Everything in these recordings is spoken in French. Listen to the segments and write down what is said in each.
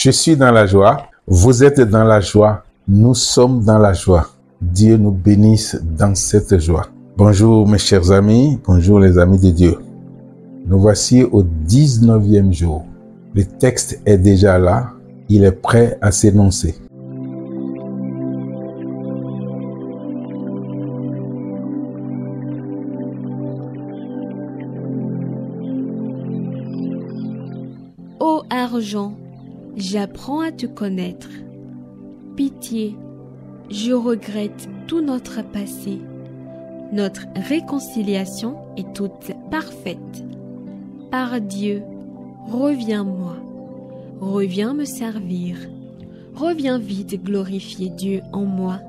Je suis dans la joie. Vous êtes dans la joie. Nous sommes dans la joie. Dieu nous bénisse dans cette joie. Bonjour mes chers amis. Bonjour les amis de Dieu. Nous voici au 19e jour. Le texte est déjà là. Il est prêt à s'énoncer. Ô argent, j'apprends à te connaître. Pitié, je regrette tout notre passé. Notre réconciliation est toute parfaite. Par Dieu, reviens-moi. Reviens me servir. Reviens vite glorifier Dieu en moi.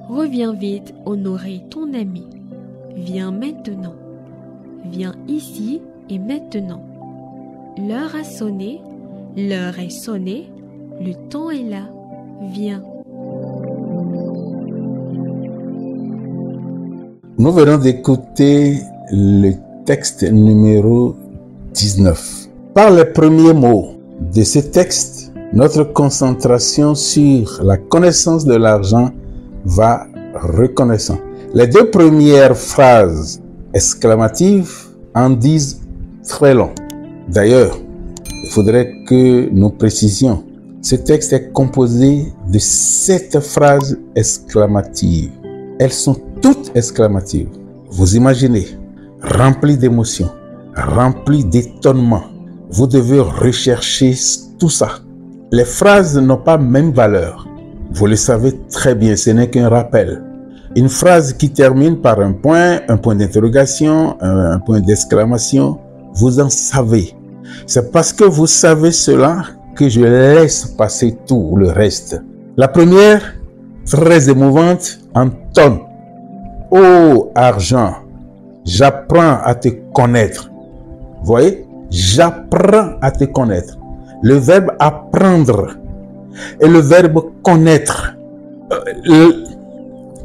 Reviens vite honorer ton ami. Viens maintenant. Viens ici et maintenant. L'heure a sonné, l'heure est sonnée, le temps est là, viens. Nous venons d'écouter le texte numéro 19. Par les premiers mots de ce texte, notre concentration sur la connaissance de l'argent va reconnaissant. Les deux premières phrases exclamatives en disent très long. D'ailleurs, il faudrait que nous précisions. Ce texte est composé de 7 phrases exclamatives. Elles sont toutes exclamatives. Vous imaginez, rempli d'émotions, rempli d'étonnement. Vous devez rechercher tout ça. Les phrases n'ont pas même valeur. Vous le savez très bien, ce n'est qu'un rappel. Une phrase qui termine par un point d'interrogation, un point d'exclamation, vous en savez. C'est parce que vous savez cela que je laisse passer tout le reste. La première, très émouvante, entonne. Ô argent, j'apprends à te connaître. Vous voyez? J'apprends à te connaître. Le verbe apprendre et le verbe connaître.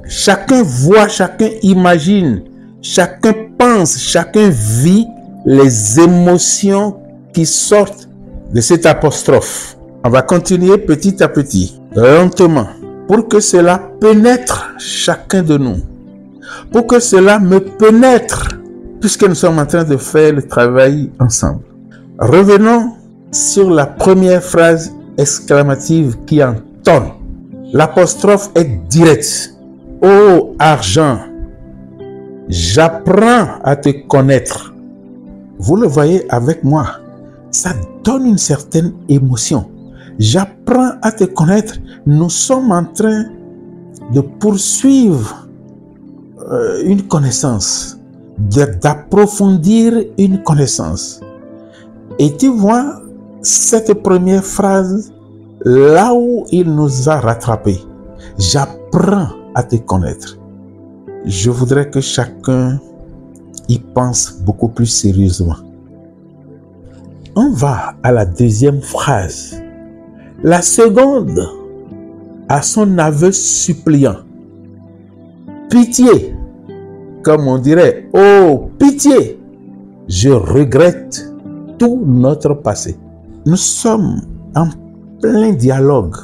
Chacun voit, chacun imagine, chacun pense, chacun vit les émotions qui sortent de cette apostrophe. On va continuer petit à petit, lentement, pour que cela pénètre chacun de nous. Pour que cela me pénètre, puisque nous sommes en train de faire le travail ensemble. Revenons sur la première phrase exclamative qui entonne. L'apostrophe est directe. Ô argent, j'apprends à te connaître. Vous le voyez avec moi. Ça donne une certaine émotion. J'apprends à te connaître. Nous sommes en train de poursuivre une connaissance, d'approfondir une connaissance. Et tu vois cette première phrase, là où il nous a rattrapés. J'apprends à te connaître. Je voudrais que chacun y pense beaucoup plus sérieusement. On va à la deuxième phrase. La seconde a son aveu suppliant. Pitié, comme on dirait, oh pitié, je regrette tout notre passé. Nous sommes en plein dialogue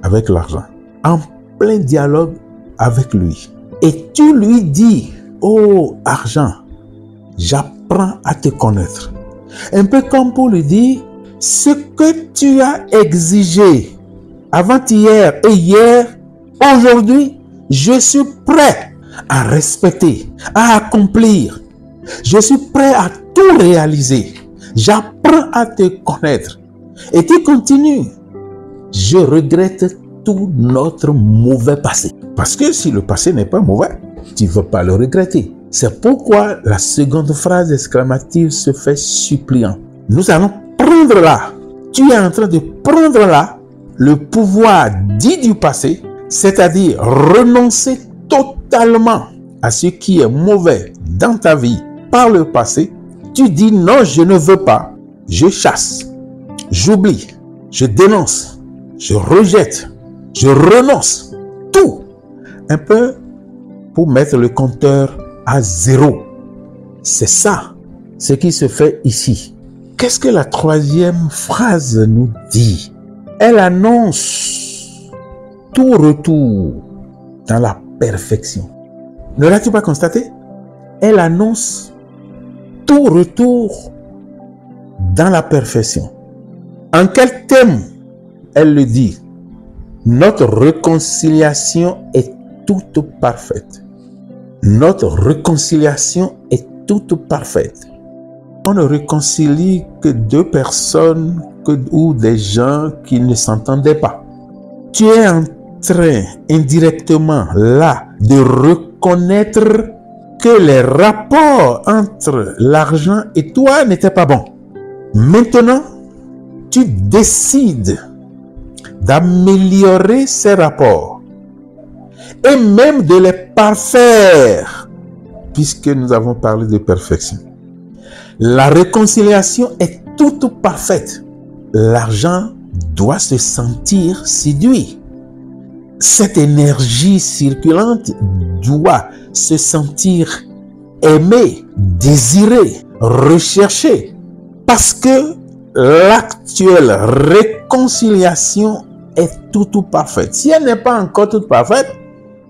avec l'argent, en plein dialogue avec lui. Et tu lui dis, oh argent, j'apprends à te connaître. Un peu comme pour lui dire, ce que tu as exigé avant-hier et hier, aujourd'hui, je suis prêt à respecter, à accomplir. Je suis prêt à tout réaliser. J'apprends à te connaître. Et tu continues. Je regrette tout notre mauvais passé. Parce que si le passé n'est pas mauvais, tu ne veux pas le regretter. C'est pourquoi la seconde phrase exclamative se fait suppliant. Nous allons prendre là. Tu es en train de prendre là le pouvoir dit du passé, c'est-à-dire renoncer totalement à ce qui est mauvais dans ta vie par le passé. Tu dis non, je ne veux pas. Je chasse, j'oublie, je dénonce, je rejette, je renonce. Tout. Un peu pour mettre le compteur à 0. C'est ça, ce qui se fait ici. Qu'est-ce que la troisième phrase nous dit? Elle annonce tout retour dans la perfection. Ne l'as-tu pas constaté? Elle annonce tout retour dans la perfection. En quel thème elle le dit? Notre réconciliation est toute parfaite. Notre réconciliation est toute parfaite. On ne réconcilie que deux personnes ou des gens qui ne s'entendaient pas. Tu es en train, indirectement, là, de reconnaître que les rapports entre l'argent et toi n'étaient pas bons. Maintenant, tu décides d'améliorer ces rapports et même de les parfaire, puisque nous avons parlé de perfection. La réconciliation est toute parfaite. L'argent doit se sentir séduit. Cette énergie circulante doit se sentir aimée, désirée, recherchée, parce que l'actuelle réconciliation est toute parfaite. Si elle n'est pas encore toute parfaite,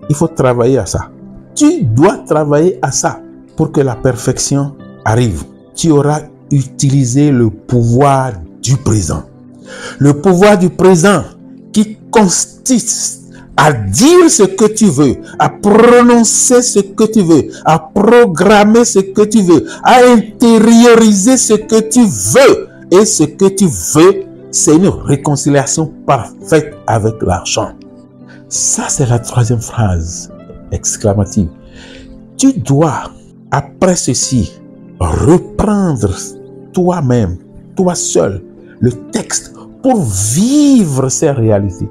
il faut travailler à ça. Tu dois travailler à ça pour que la perfection arrive. Tu auras utilisé le pouvoir du présent. Le pouvoir du présent qui consiste à dire ce que tu veux, à prononcer ce que tu veux, à programmer ce que tu veux, à intérioriser ce que tu veux. Et ce que tu veux, c'est une réconciliation parfaite avec l'argent. Ça, c'est la troisième phrase exclamative. Tu dois, après ceci, reprendre toi-même, toi seul, le texte pour vivre ces réalités.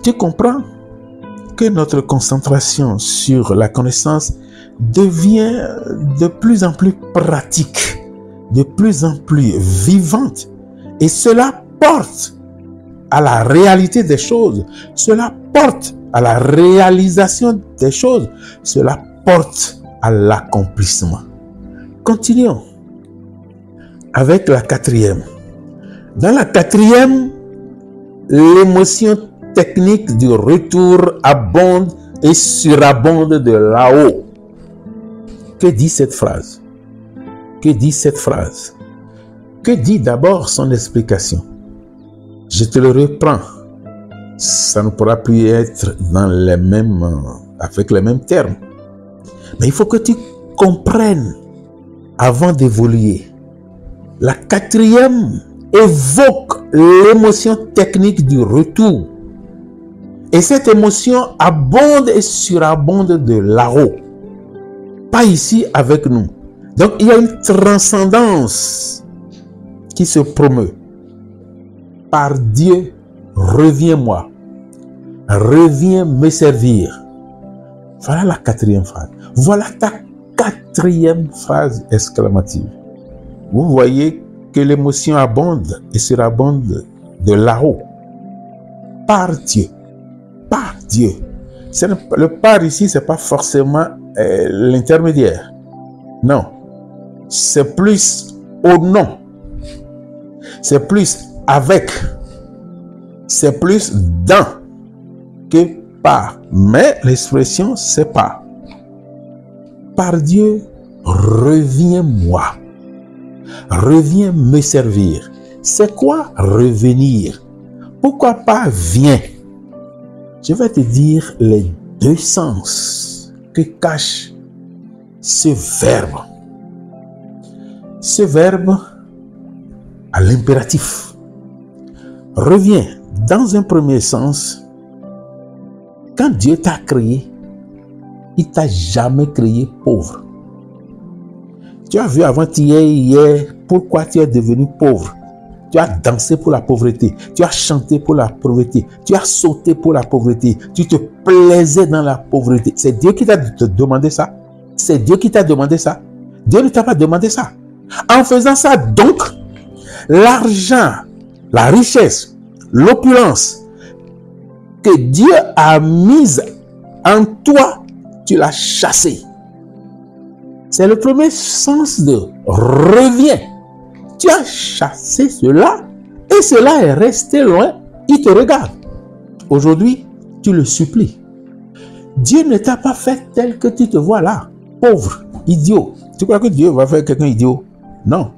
Tu comprends que notre concentration sur la connaissance devient de plus en plus pratique, de plus en plus vivante. Et cela porte à la réalité des choses. Cela porte à la réalisation des choses. Cela porte à l'accomplissement. Continuons avec la quatrième. Dans la quatrième, l'émotion technique du retour abonde et surabonde de là-haut. Que dit cette phrase? Que dit cette phrase? Que dit d'abord son explication? Je te le reprends. Ça ne pourra plus être avec les mêmes termes. Mais il faut que tu comprennes avant d'évoluer. La quatrième évoque l'émotion technique du retour. Et cette émotion abonde et surabonde de là-haut. Pas ici avec nous. Donc il y a une transcendance qui se promeut. Par Dieu, reviens-moi. Reviens me servir. Voilà la quatrième phrase. Voilà ta quatrième phrase exclamative. Vous voyez que l'émotion abonde et surabonde de là-haut. Par Dieu. Par Dieu. Le par ici, ce n'est pas forcément l'intermédiaire. Non. C'est plus au nom. C'est plus avec. C'est plus dans que par. Mais l'expression, c'est par. Par Dieu, reviens-moi. Reviens me servir. C'est quoi revenir? Pourquoi pas viens? Je vais te dire les deux sens que cache ce verbe. Ce verbe à l'impératif. Reviens. Dans un premier sens, quand Dieu t'a créé, il ne t'a jamais créé pauvre. Tu as vu avant-hier, pourquoi tu es devenu pauvre. Tu as dansé pour la pauvreté. Tu as chanté pour la pauvreté. Tu as sauté pour la pauvreté. Tu te plaisais dans la pauvreté. C'est Dieu qui t'a demandé ça. C'est Dieu qui t'a demandé ça. Dieu ne t'a pas demandé ça. En faisant ça, donc, l'argent, la richesse, l'opulence que Dieu a mise en toi, tu l'as chassé. C'est le premier sens de reviens. Tu as chassé cela et cela est resté loin Il te regarde. Aujourd'hui, tu le supplies. Dieu ne t'a pas fait tel que tu te vois là. Pauvre, idiot. Tu crois que Dieu va faire quelqu'un idiot? Non.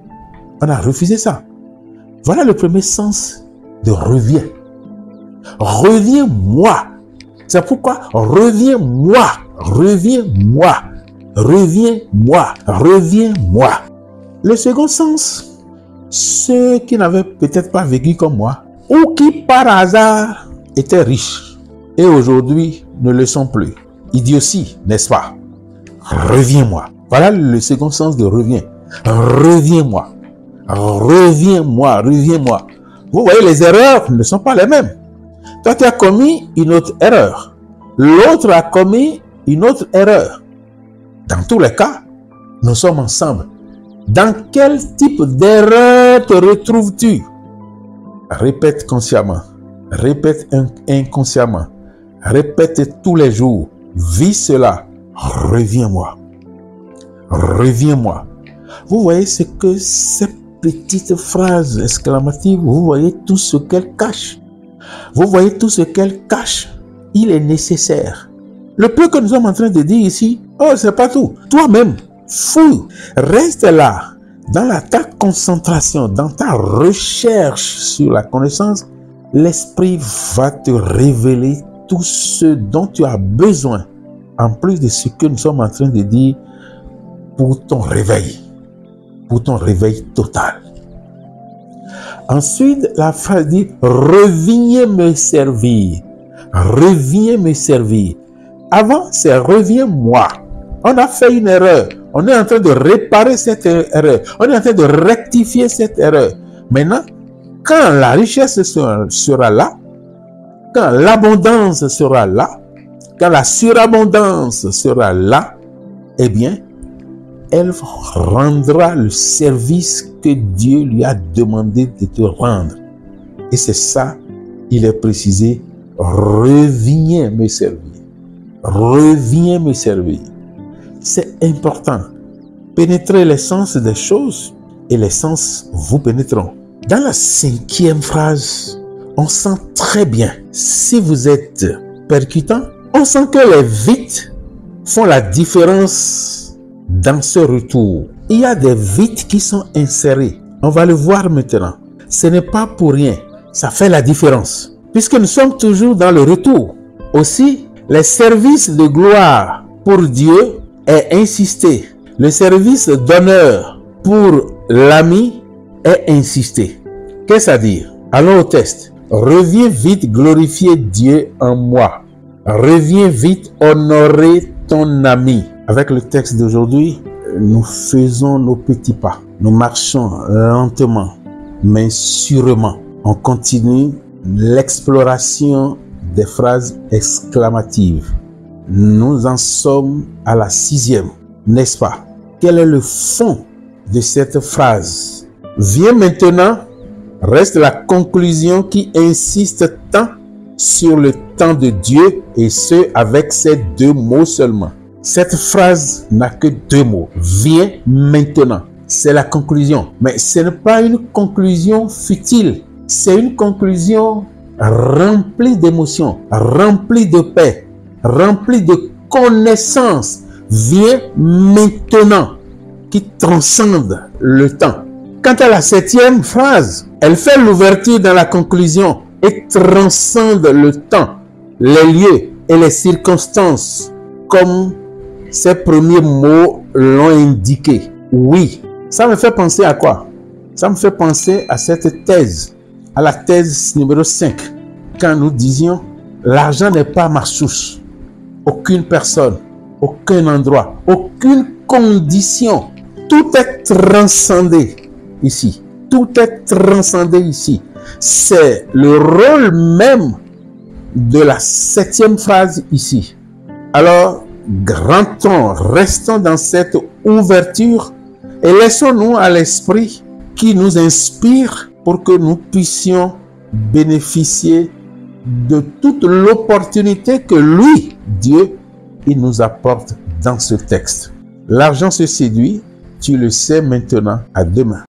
On a refusé ça. Voilà le premier sens de reviens. Reviens-moi. C'est pourquoi reviens-moi. Reviens-moi. Reviens-moi. Reviens-moi. Le second sens, ceux qui n'avaient peut-être pas vécu comme moi, ou qui par hasard étaient riches et aujourd'hui ne le sont plus. Idiotie, n'est-ce pas? Reviens-moi. Voilà le second sens de reviens. Reviens-moi. Reviens-moi. Reviens-moi. Vous voyez, les erreurs ne sont pas les mêmes. Toi, tu as commis une autre erreur. L'autre a commis une autre erreur. Dans tous les cas, nous sommes ensemble. Dans quel type d'erreur te retrouves-tu? Répète consciemment. Répète inconsciemment. Répète tous les jours. Vis cela. Reviens-moi. Reviens-moi. Vous voyez ce que ces petites phrases exclamatives, vous voyez tout ce qu'elles cachent. Vous voyez tout ce qu'elles cachent. Il est nécessaire. Le peu que nous sommes en train de dire ici, oh, c'est pas tout. Toi-même, fouille. Reste là, dans ta concentration, dans ta recherche sur la connaissance. L'Esprit va te révéler tout ce dont tu as besoin, en plus de ce que nous sommes en train de dire, pour ton réveil total. Ensuite, la phrase dit, reviens me servir. Reviens me servir. Avant, c'est reviens-moi. On a fait une erreur. On est en train de réparer cette erreur. On est en train de rectifier cette erreur. Maintenant, quand la richesse sera là, quand l'abondance sera là, quand la surabondance sera là, eh bien, elle rendra le service que Dieu lui a demandé de te rendre. Et c'est ça, il est précisé, reviens me servir. Reviens me servir. C'est important. Pénétrez l'essence des choses et les sens vous pénétreront. Dans la 5e phrase, on sent très bien, si vous êtes percutant, on sent que les vites font la différence dans ce retour. Il y a des vites qui sont insérés. On va le voir maintenant. Ce n'est pas pour rien. Ça fait la différence. Puisque nous sommes toujours dans le retour. Aussi, les services de gloire pour Dieu est insisté. Le service d'honneur pour l'ami est insisté. Qu'est-ce à dire? Allons au test. Reviens vite glorifier Dieu en moi. Reviens vite honorer ton ami. Avec le texte d'aujourd'hui, nous faisons nos petits pas. Nous marchons lentement, mais sûrement. On continue l'exploration des phrases exclamatives. Nous en sommes à la 6e, n'est-ce pas? Quel est le fond de cette phrase? Viens maintenant, reste la conclusion qui insiste tant sur le temps de Dieu et ce avec ces 2 mots seulement. Cette phrase n'a que 2 mots. Viens maintenant. C'est la conclusion. Mais ce n'est pas une conclusion futile. C'est une conclusion remplie d'émotions, remplie de paix, remplie de connaissance. Viens maintenant, qui transcende le temps. Quant à la 7e phrase, elle fait l'ouverture dans la conclusion et transcende le temps, les lieux et les circonstances, comme ces premiers mots l'ont indiqué. Oui, ça me fait penser à quoi? Ça me fait penser à cette thèse, à la thèse numéro 5, quand nous disions l'argent n'est pas ma source. Aucune personne, aucun endroit, aucune condition. Tout est transcendé ici. Tout est transcendé ici. C'est le rôle même de la 7e phrase ici. Alors, grand-on, restons dans cette ouverture et laissons-nous à l'esprit qui nous inspire pour que nous puissions bénéficier de toute l'opportunité que lui, Dieu, il nous apporte dans ce texte. L'argent se séduit, tu le sais maintenant, à demain.